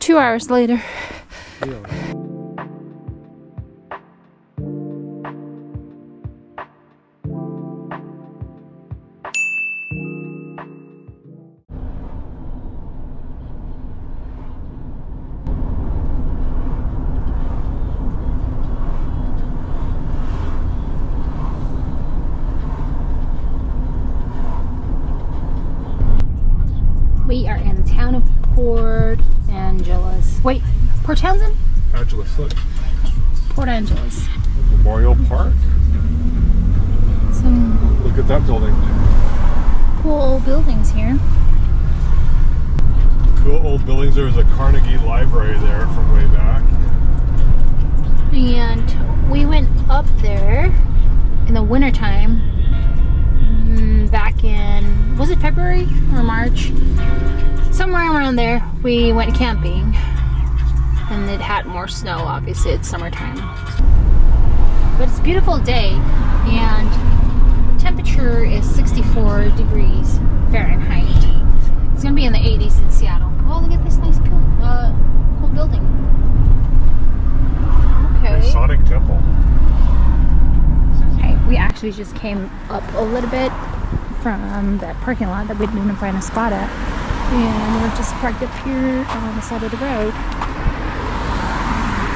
2 hours later. We are in the town of Port Angeles. Wait, Port Townsend? Angeles, look. Port Angeles. Memorial Park. Some Look at that building. cool old buildings here. Cool old buildings. There was a Carnegie Library there from way back. And we went up there in the wintertime back in, was it February or March? Somewhere around there. We went camping and it had more snow. Obviously it's summertime, but it's a beautiful day and the temperature is 64 degrees Fahrenheit. It's gonna be in the 80s in Seattle. Oh, look at this nice cool building. Okay. Masonic Temple. Okay, we actually just came up a little bit from that parking lot that we didn't find a spot at, and we're just parked up here on the side of the road.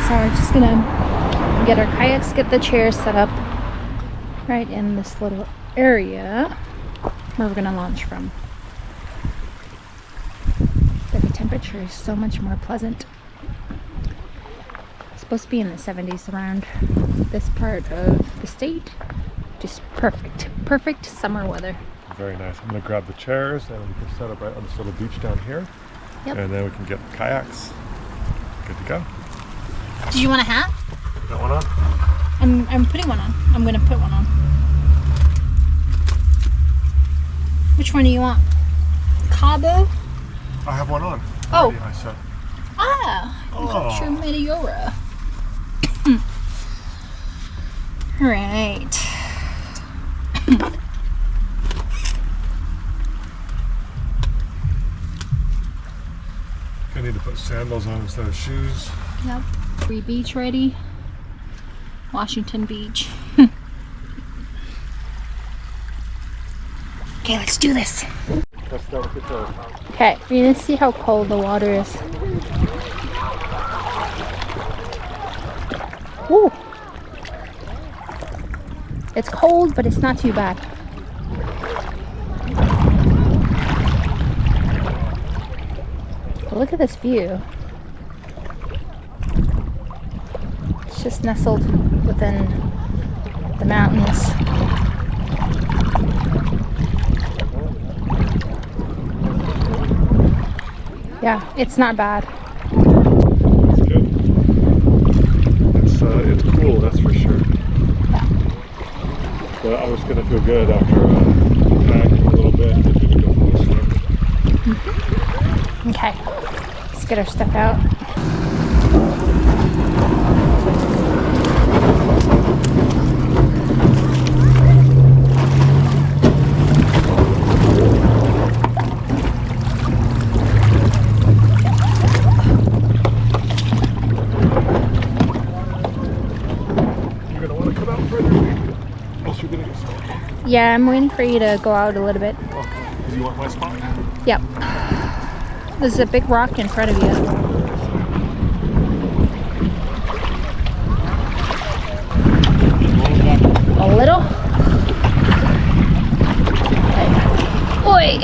So we're just gonna get our kayaks, get the chairs set up right in this little area where we're gonna launch from. But the temperature is so much more pleasant. It's supposed to be in the 70s around this part of the state. Just perfect summer weather. Very nice. I'm going to grab the chairs and we can set up right on this little beach down here. Yep. And then we can get the kayaks. Good to go. Do you want a hat? Put that one on? I'm putting one on. I'm gonna put one on. Which one do you want? Cabo? I have one on. Oh. Already, I said. Ah, you got your Meteora. Right. I need to put sandals on instead of shoes. Yep. Free beach ready. Washington Beach. Okay, let's do this. Let's start with the toe. Okay, we're gonna see how cold the water is. Woo! It's cold, but it's not too bad. But look at this view. It's just nestled within the mountains. Yeah, it's not bad. It's good. It's cool, that's for sure. But I was gonna feel good after kayaking a little bit. Maybe we go for a swim. Okay, let's get our stuff out. You're gonna want to come out further. Else you're gonna get stuck. Yeah, I'm waiting for you to go out a little bit. Okay. Do you want my spot? Yep. There's a big rock in front of you. A little? Okay. Oi!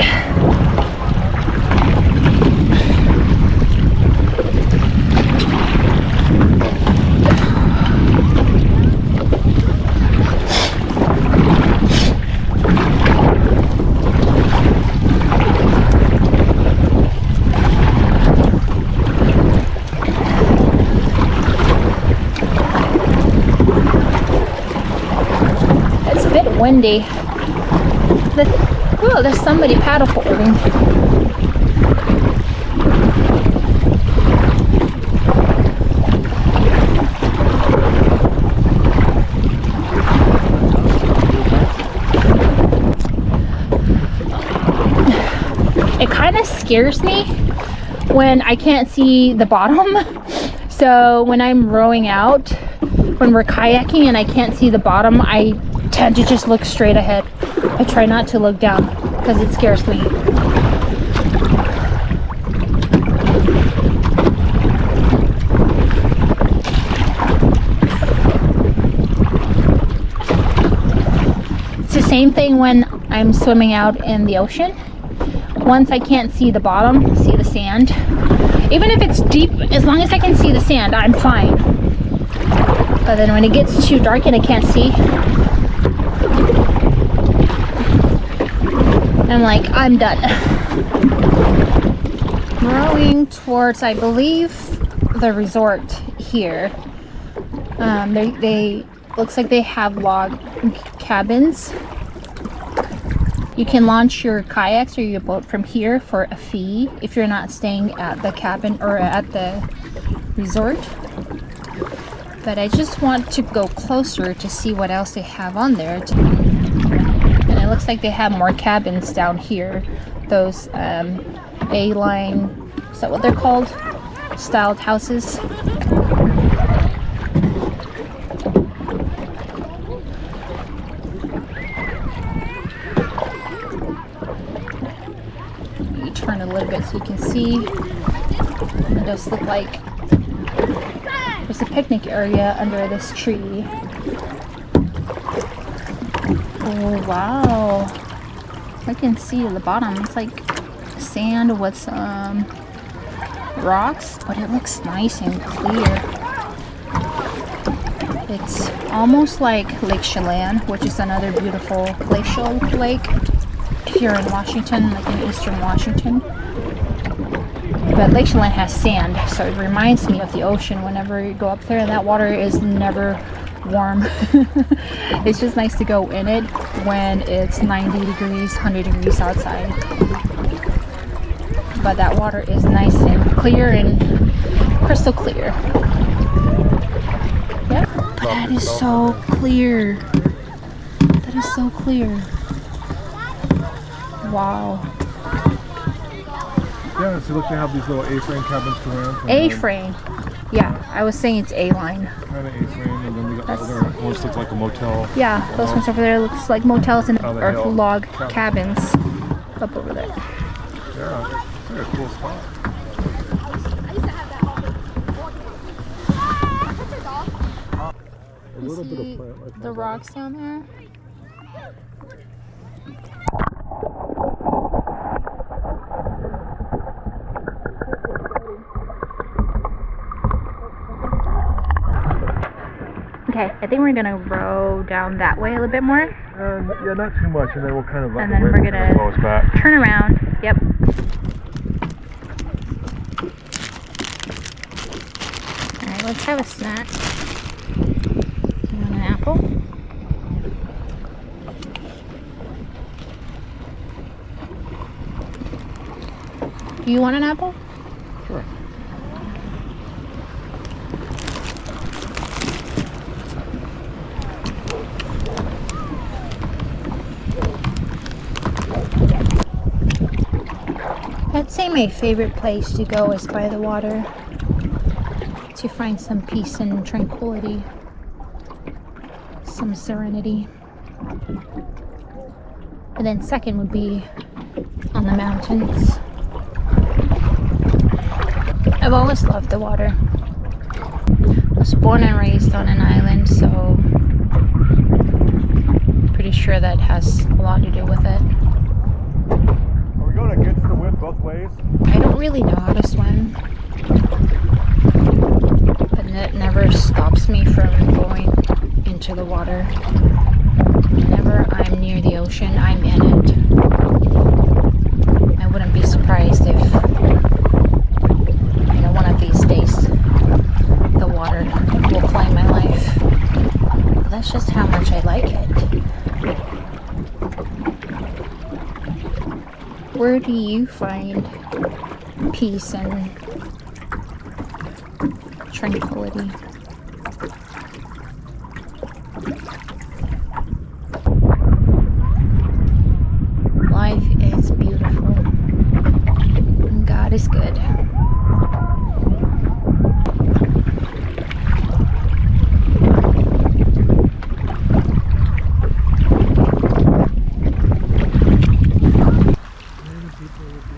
Windy. Oh, there's somebody paddleboarding. It kind of scares me when I can't see the bottom. So when I'm rowing out, when we're kayaking and I can't see the bottom, I tend to just look straight ahead. I try not to look down because it scares me. It's the same thing when I'm swimming out in the ocean. Once I can't see the bottom, see the sand, even if it's deep, as long as I can see the sand, I'm fine. But then when it gets too dark and I can't see, I'm like, I'm done. Rowing towards, I believe, the resort here. They looks like they have log cabins. You can launch your kayaks or your boat from here for a fee if you're not staying at the cabin or at the resort. But I just want to go closer to see what else they have on there. And it looks like they have more cabins down here. Those A-line, is that what they're called? Styled houses. Turn a little bit so you can see. It does look like there's a picnic area under this tree. Oh wow, I can see the bottom. It's like sand with some rocks, but it looks nice and clear. It's almost like Lake Chelan, which is another beautiful glacial lake here in Washington, like in eastern Washington. But Lake Chelan has sand, so it reminds me of the ocean whenever you go up there, and that water is never warm. It's just nice to go in it when it's 90 degrees, 100 degrees outside. But that water is nice and clear and crystal clear. Yep. That is so clear. That is so clear. Wow. Yeah, so look, they have these little A-frame cabins to rent. A-frame. Yeah, I was saying it's A-line. Kind of A-frame, and then we got the other ones look like a motel. Yeah, those ones over there looks like motels and Oh, or log cabins up over there. Yeah, it's a cool spot. A little bit of plant like the rocks down there. Okay, I think we're gonna row down that way a little bit more. Yeah, not too much, and then we'll kind of let And the then wind we're gonna blow us back. turn around. Yep. Alright, let's have a snack. You want an apple? Do you want an apple? Sure. I'd say my favorite place to go is by the water to find some peace and tranquility, some serenity. And then second would be on the mountains. I've always loved the water. I was born and raised on an island, so pretty sure that has a lot to do with it. Are we going against the wind both ways? I don't really know how to swim, but it never stops me from going into the water. Whenever I'm near the ocean, I'm in it. I wouldn't be surprised if, you know, one of these days the water will claim my life. But that's just how much I like it. Where do you find peace and tranquility? Life is beautiful, and God is good.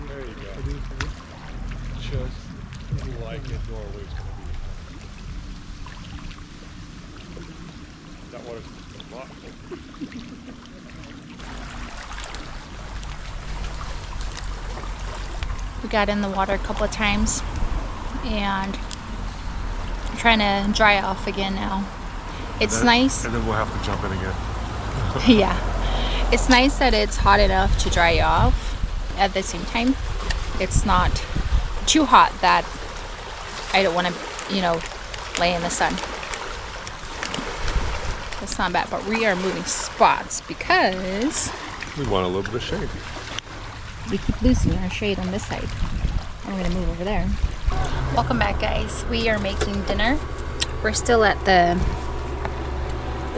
There you go. Just like a doorway is going to be. Is that what it's about? We got in the water a couple of times and I'm trying to dry off again now. It's nice. And then we'll have to jump in again. Yeah. It's nice that it's hot enough to dry off. At the same time, it's not too hot that I don't want to, you know, lay in the sun. It's not bad, but we are moving spots because We want a little bit of shade. we keep losing our shade on this side. I'm gonna move over there. Welcome back, guys. We are making dinner. We're still at the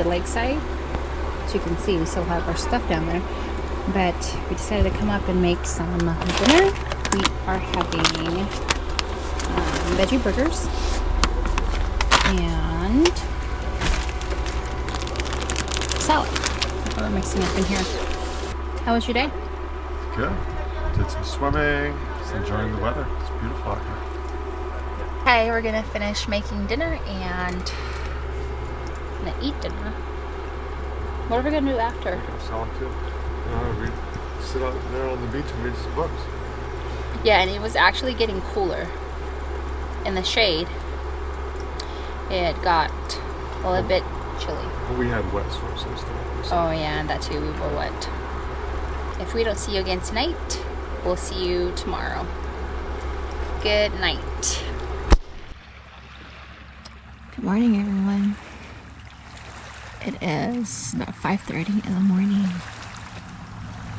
lakeside. As you can see, we still have our stuff down there. But we decided to come up and make some dinner. We are having veggie burgers and salad. That's what we're mixing up in here. How was your day? Good. Did some swimming. Just enjoying the weather. It's beautiful out here. Okay, we're gonna finish making dinner and gonna eat dinner. What are we gonna do after? Salad too. We sit out there on the beach and read some books. Yeah, and it was actually getting cooler in the shade. It got a little bit chilly. Well, we had wet swimsuits today. So. Oh yeah, and that too, we were wet. If we don't see you again tonight, we'll see you tomorrow. Good night. Good morning, everyone. It is about 5:30 in the morning.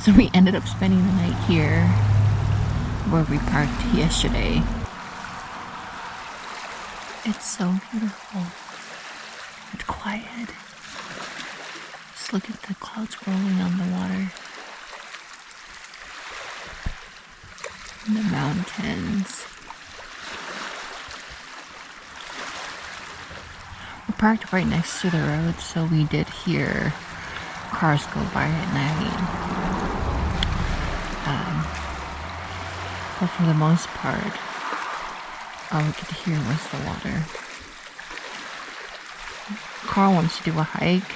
So we ended up spending the night here where we parked yesterday. It's so beautiful. It's quiet. Just look at the clouds rolling on the water. And the mountains. We parked right next to the road, so we did hear cars go by at night. But for the most part, all we could hear was the water. Carl wants to do a hike.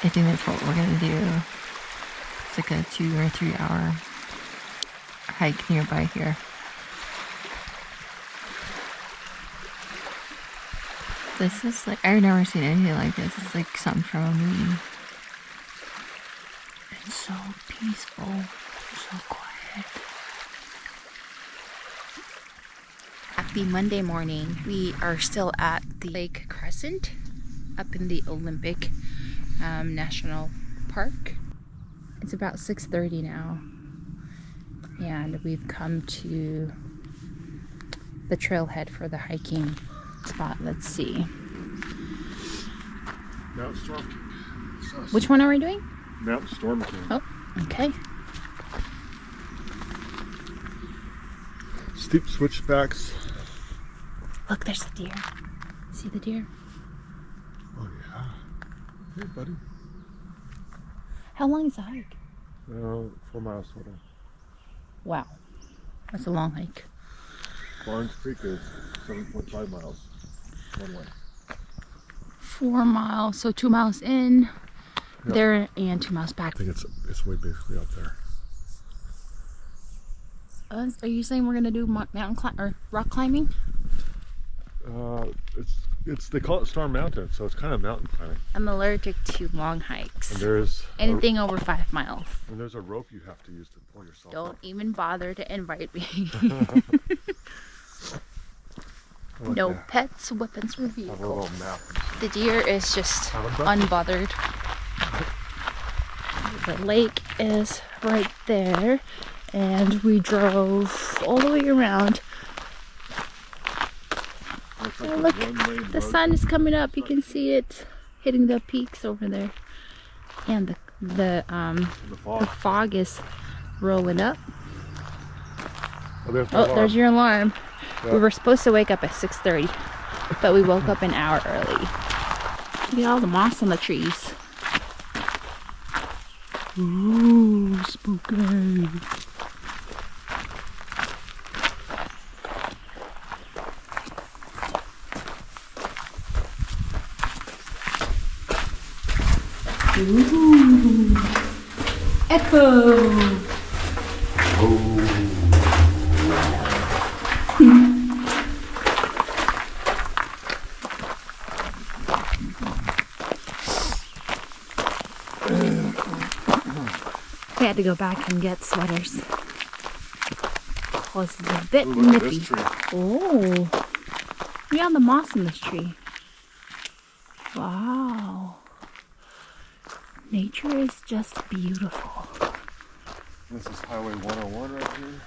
I think that's what we're gonna do. It's like a 2 or 3 hour hike nearby here. This is like, I've never seen anything like this. It's like something from a movie. It's so peaceful, so quiet. Happy Monday morning. We are still at the Lake Crescent up in the Olympic National Park. It's about 6:30 now, and we've come to the trailhead for the hiking spot. Let's see. Mount Storm King. Which one are we doing? Mount Storm King. Oh, okay. Steep switchbacks. Look, there's the deer. See the deer? Oh yeah. Hey buddy. How long is the hike? 4 miles total. Wow. That's a long hike. Barnes Creek is 7.5 miles one way. 4 miles, so 2 miles in there and 2 miles back. I think it's way basically up there. Are you saying we're gonna do mountain climb or rock climbing? They call it Storm Mountain, so it's kind of mountain climbing. I'm allergic to long hikes. And there's anything over 5 miles. And there's a rope you have to use to pull yourself Don't up. even bother to invite me. No pets, weapons, or vehicles. The deer is just unbothered. The lake is right there, and we drove all the way around. Oh, look, the sun is coming up. You can see it hitting the peaks over there, and the fog is rolling up. Oh, there's your alarm. We were supposed to wake up at 6:30, but we woke up an hour early. Look at all the moss on the trees. Ooh, spooky. Ooh. Echo. We had to go back and get sweaters. It's a bit nippy. Oh, we have the moss in this tree. Wow. Nature is just beautiful. This is Highway 101 right here.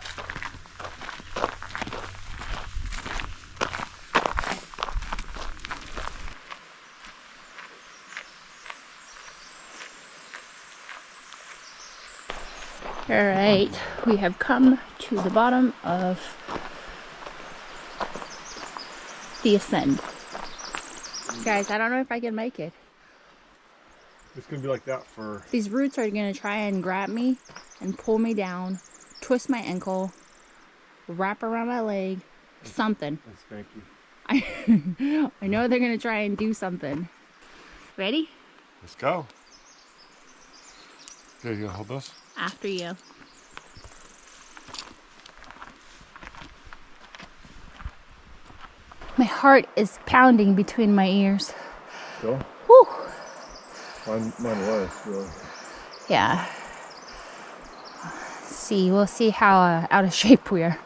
All right, we have come to the bottom of the ascent. Guys, I don't know if I can make it. It's gonna be like that for... These roots are gonna try and grab me and pull me down, twist my ankle, wrap around my leg, something. And spank you. I know they're gonna try and do something. Ready? Let's go. Here, you gonna hold those? After you. My heart is pounding between my ears. Go. Whew. Mine was, really. Yeah. See, we'll see how out of shape we are.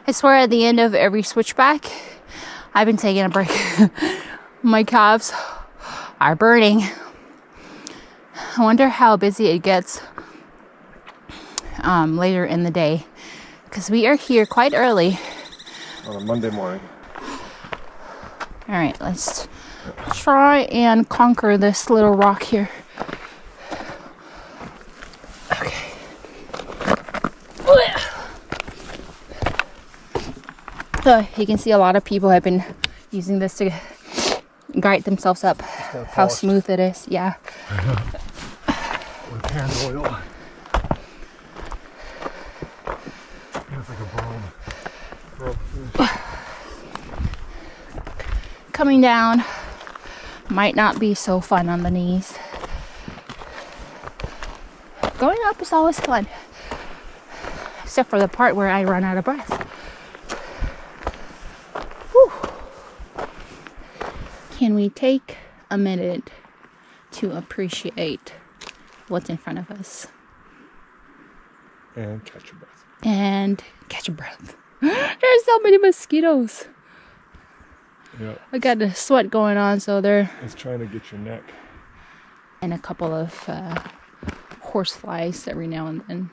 I swear at the end of every switchback, I've been taking a break. My calves are burning. I wonder how busy it gets later in the day, because we are here quite early. On a Monday morning. All right, let's try and conquer this little rock here. Okay. So you can see a lot of people have been using this to guide themselves up. How smooth it is, yeah. With hand oil. It's like a bomb. Coming down might not be so fun on the knees. Going up is always fun, except for the part where I run out of breath. Whew. Can we take a minute to appreciate what's in front of us? And catch your breath. And catch your breath. There's so many mosquitoes. Yeah. I got the sweat going on, so they're... It's trying to get your neck. And a couple of horse flies every now and then.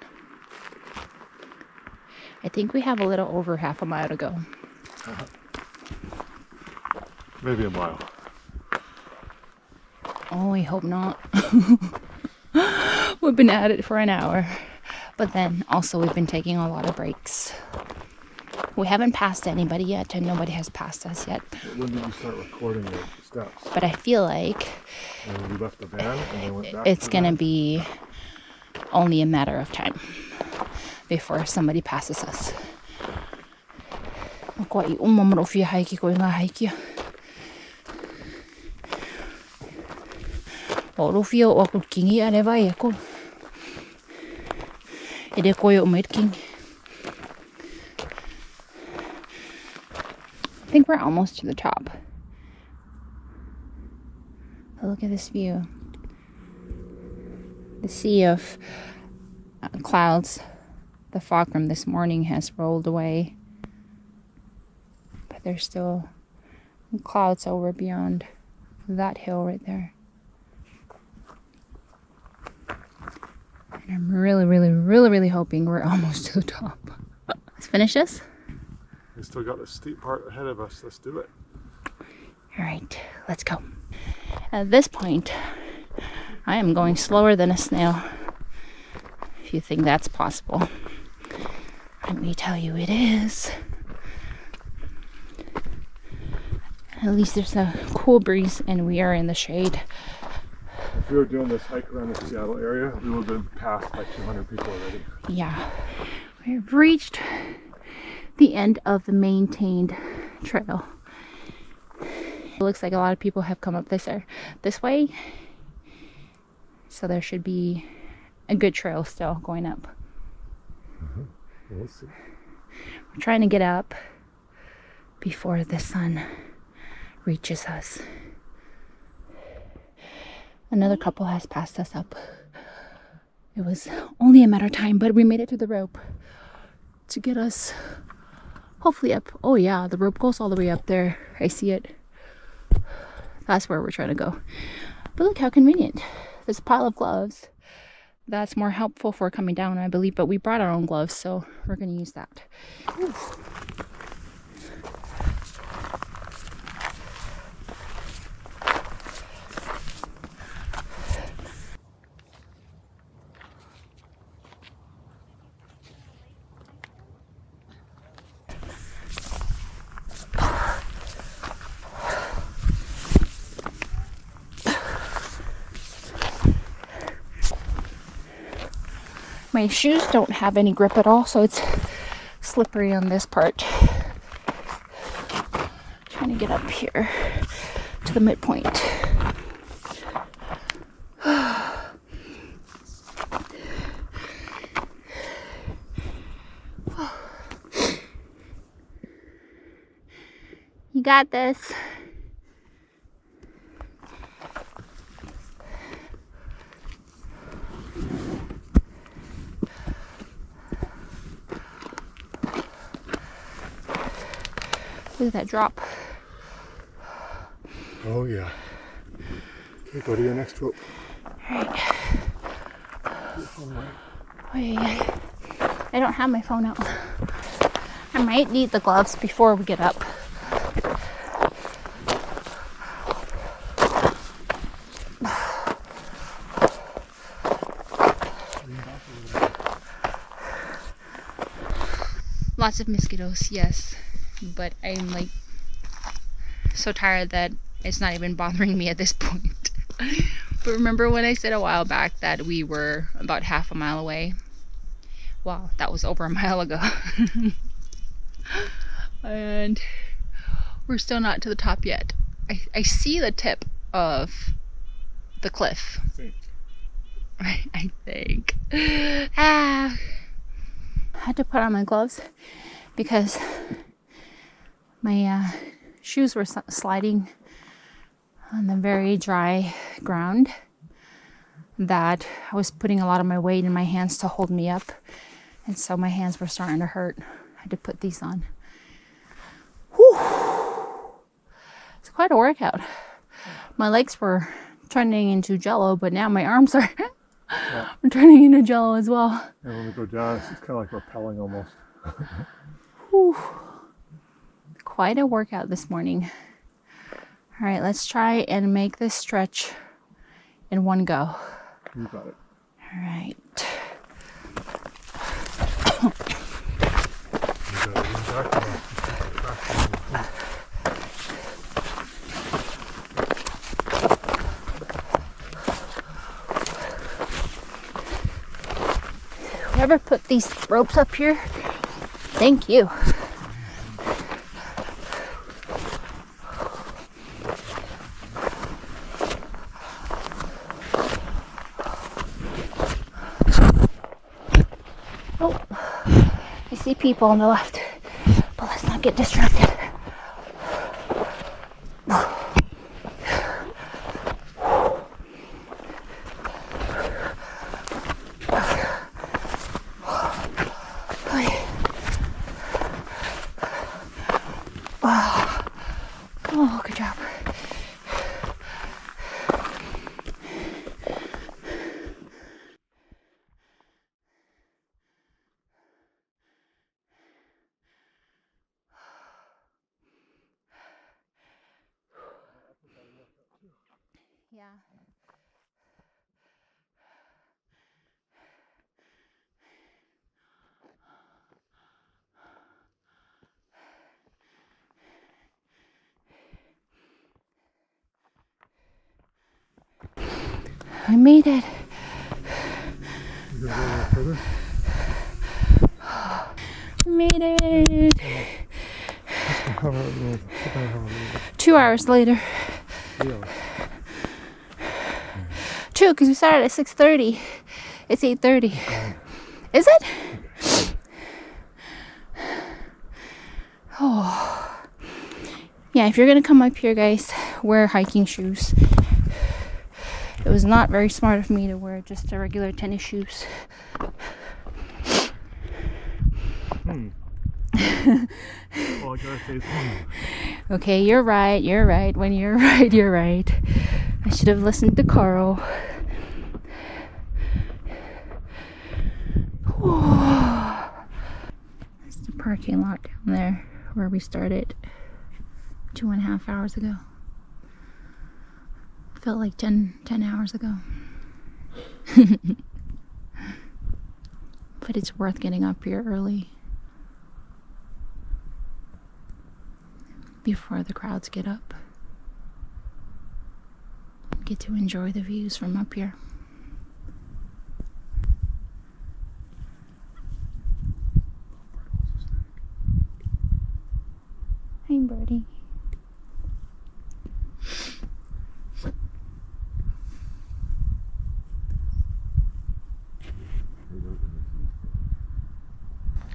I think we have a little over half a mile to go. Maybe a mile. Oh, I hope not. We've been at it for an hour. But then also we've been taking a lot of breaks. We haven't passed anybody yet, and nobody has passed us yet. When did you start recording your steps? But I feel like When we left the van and then went back it's gonna be only a matter of time before somebody passes us. I think we're almost to the top. Look at this view. The sea of clouds. The fog from this morning has rolled away. But there's still clouds over beyond that hill right there. And I'm really hoping we're almost to the top. Let's finish this. We still got the steep part ahead of us. Let's do it. All right, let's go. At this point, I am going slower than a snail. If you think that's possible, let me tell you it is. At least there's a cool breeze and we are in the shade. If we were doing this hike around the Seattle area, we would have been passed by 200 people already. Yeah, we've reached the end of the maintained trail. It looks like a lot of people have come up this way. So there should be a good trail still going up. We'll see. We're trying to get up before the sun reaches us. Another couple has passed us up. It was only a matter of time, but we made it to the rope to get us hopefully up. Oh yeah, the rope goes all the way up there. I see it. That's where we're trying to go. But look how convenient. There's a pile of gloves. That's more helpful for coming down, I believe, but we brought our own gloves, so we're going to use that. Ooh. My shoes don't have any grip at all, so it's slippery on this part. Trying to get up here to the midpoint. You got this. Look at that drop. Oh yeah. Okay, go to your next rope. Alright. Oh yeah. I don't have my phone out. I might need the gloves before we get up. Lots of mosquitoes, yes. But I'm like so tired that it's not even bothering me at this point. But remember when I said a while back that we were about half a mile away? Wow, that was over a mile ago. And we're still not to the top yet. I see the tip of the cliff. I think. I had to put on my gloves because my shoes were sliding on the very dry ground that I was putting a lot of my weight in my hands to hold me up, and so my hands were starting to hurt. I had to put these on. Whew. It's quite a workout. My legs were turning into jello, but now my arms are I'm turning into jello as well. And when we go down, it's kind of like rappelling almost. Whew. Quite a workout this morning. All right, let's try and make this stretch in one go. You got it. All right. Whoever put these ropes up here, thank you. Oh, I see people on the left, but let's not get distracted. Oh, good job. Yeah. I made it. You gonna go a little further? We made it. 2 hours later. True, because we started at 6:30. It's 8:30. Is it? Oh. Yeah, if you're gonna come up here, guys, wear hiking shoes. It was not very smart of me to wear just the regular tennis shoes. All I gotta say is, Okay, you're right. When you're right, you're right. I should have listened to Carl. That's the parking lot down there where we started 2.5 hours ago. Felt like 10 hours ago. But it's worth getting up here early before the crowds get up. Get to enjoy the views from up here. Hey, birdie.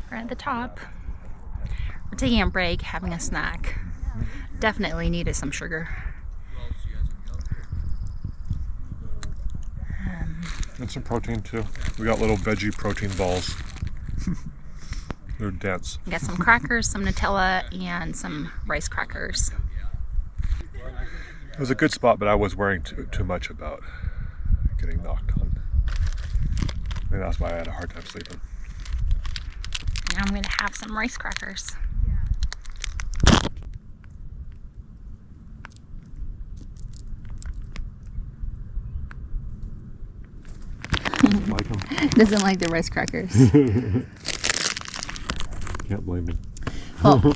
We're at the top. We're taking a break, having a snack. Definitely needed some sugar. and some protein too. We got little veggie protein balls. They're dense. We got some crackers, some Nutella, and some rice crackers. It was a good spot, but I was worrying too much about getting knocked on. I think that's why I had a hard time sleeping. Now I'm gonna have some rice crackers. Doesn't like them. Doesn't like the rice crackers. Can't blame him. Oh,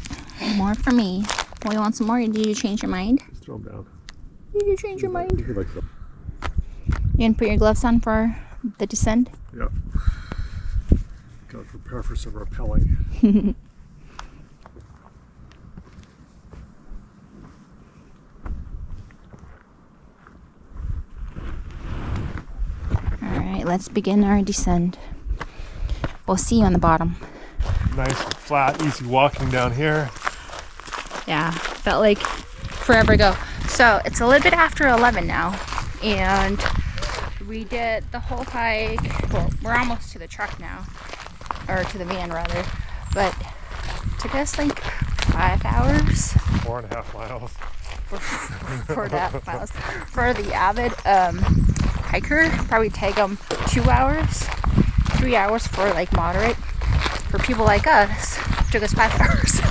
more for me. Well, you want some more? Or did you change your mind? Just throw them down. Did you change your mind? You like them. You gonna put your gloves on for the descent? Yeah. Gotta prepare for some rappelling. Alright, let's begin our descent. We'll see you on the bottom. Nice and flat, easy walking down here. Yeah, felt like forever ago. So it's a little bit after 11 now, and we did the whole hike. Well, we're almost to the truck now, or to the van rather, but it took us like 5 hours. 4.5 miles. For that miles. For the avid hiker, probably take them 2 hours, 3 hours for like moderate. For people like us, it took us 5 hours.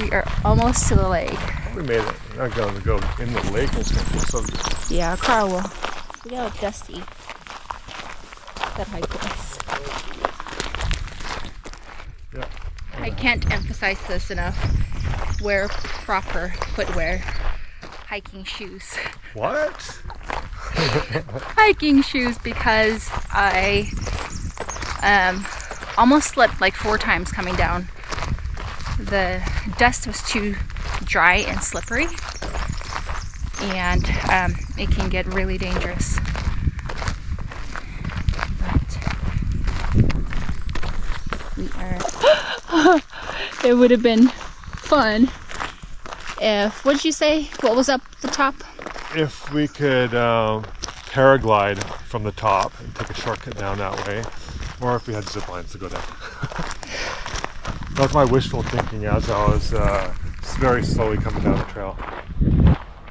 We are almost to the lake. We made it. We're not going to go in the lake. It's going to feel so good. Yeah, Carl will. Look how dusty that hike was. Yeah. I can't emphasize this enough. Wear proper footwear. Hiking shoes. What? Hiking shoes, because I almost slipped like 4 times coming down. The dust was too dry and slippery, and it can get really dangerous. But we are. It would have been fun if. What did you say? What was up the top? If we could paraglide from the top and take a shortcut down that way, or if we had zip lines to go down. That's my wishful thinking as I was very slowly coming down the trail.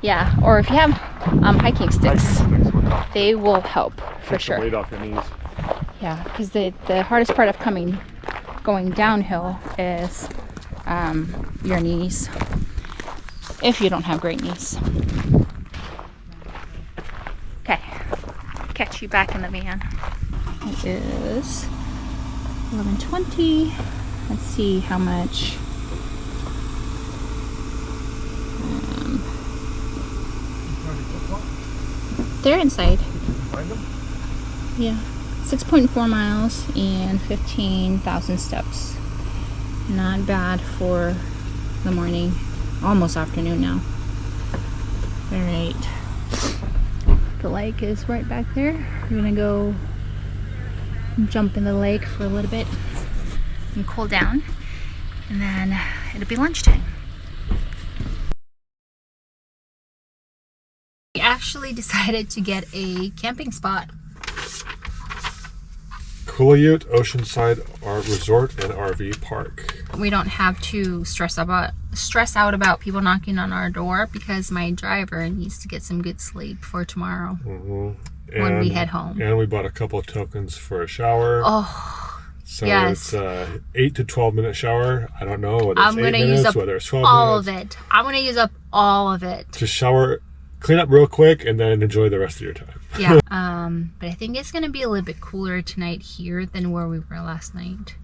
Yeah, or if you have hiking sticks, Hiking they will help for Take sure. the weight off your knees. Yeah, because the hardest part of going downhill is your knees, if you don't have great knees. Okay, catch you back in the van. It is 11:20. Let's see how much. They're inside. Find them? Yeah, 6.4 miles and 15,000 steps. Not bad for the morning, almost afternoon now. All right, the lake is right back there. We're gonna go jump in the lake for a little bit and cool down, and then it'll be lunchtime. We actually decided to get a camping spot. Kulayut Oceanside Resort and RV Park. We don't have to stress out about people knocking on our door because my driver needs to get some good sleep for tomorrow when we head home. And we bought a couple of tokens for a shower. Oh, so yes. It's 8 to 12 minute shower. I don't know whether it's I'm 8 gonna minutes, use up whether it's 12 all minutes. of it. I'm gonna use up all of it. Just shower, clean up real quick, and then enjoy the rest of your time. Yeah. But I think it's gonna be a little bit cooler tonight here than where we were last night.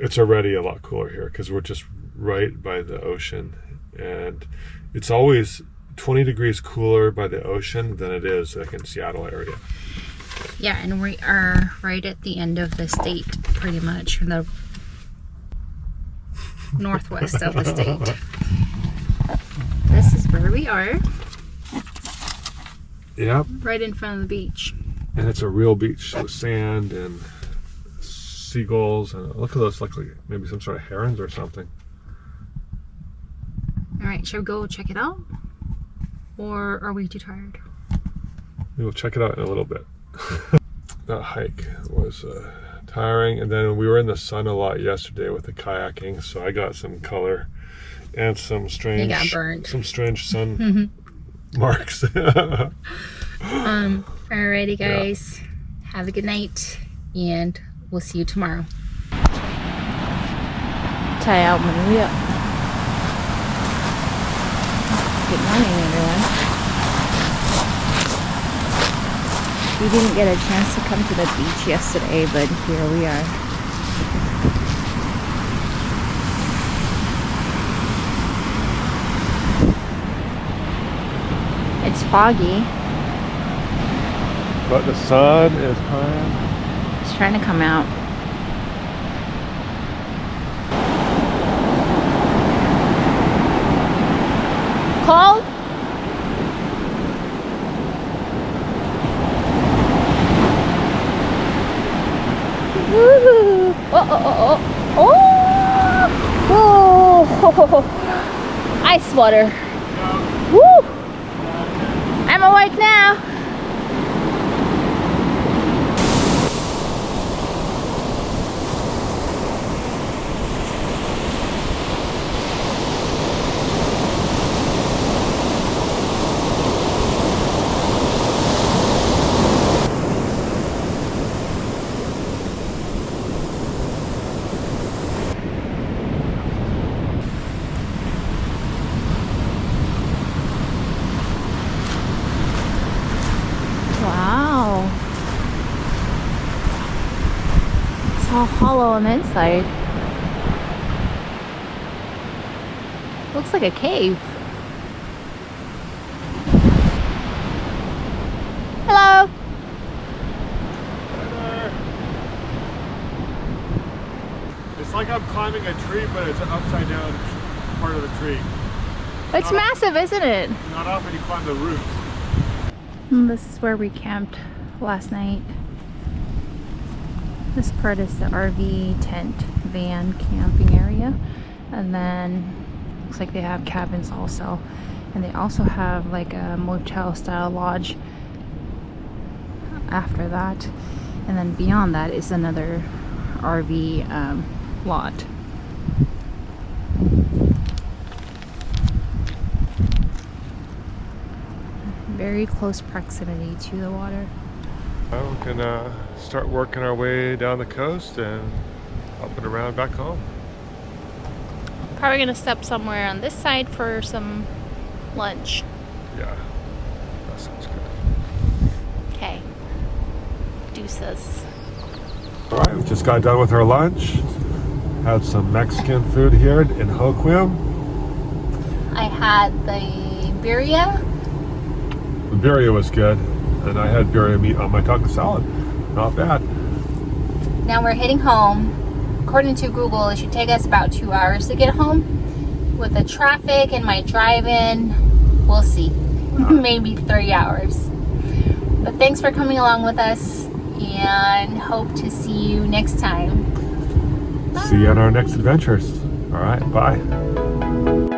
It's already a lot cooler here because we're just right by the ocean, and it's always 20 degrees cooler by the ocean than it is like in Seattle area. Yeah, and we are right at the end of the state, pretty much, in the northwest of the state. This is where we are. Yep. Right in front of the beach. And it's a real beach with sand and seagulls, and look at those, like maybe some sort of herons or something. All right, shall we go check it out? Or are we too tired? We'll check it out in a little bit. That hike was tiring, and then we were in the sun a lot yesterday with the kayaking, so I got some color and some strange, You got burned. Some strange sun marks. Alrighty, guys. Yeah. Have a good night, and we'll see you tomorrow. Tayo Manuya. Good morning, everyone. We didn't get a chance to come to the beach yesterday, but here we are. It's foggy. But the sun is high. It's trying to come out. Cold? Woo! Oh! Ice water. Woo! I'm awake now. Wow. It's all hollow on the inside. Looks like a cave. Hello. It's like I'm climbing a tree, but it's an upside down part of the tree. It's massive, isn't it? Not often you climb the roots. This is where we camped last night. This part is the RV tent van camping area, and then looks like they have cabins also, and they also have like a motel style lodge after that, and then beyond that is another RV lot. Very close proximity to the water. Well, we can start working our way down the coast and up and around back home. Probably gonna stop somewhere on this side for some lunch. Yeah, that sounds good. Okay. Deuces. All right, we just got done with our lunch. Had some Mexican food here in Hoquiam. I had the birria. The birria was good, and I had birria meat on my taco salad. Not bad. Now we're heading home. According to Google, it should take us about 2 hours to get home. With the traffic and my drive-in, we'll see. Maybe 3 hours. But thanks for coming along with us, and hope to see you next time. See you on our next adventures. All right, bye.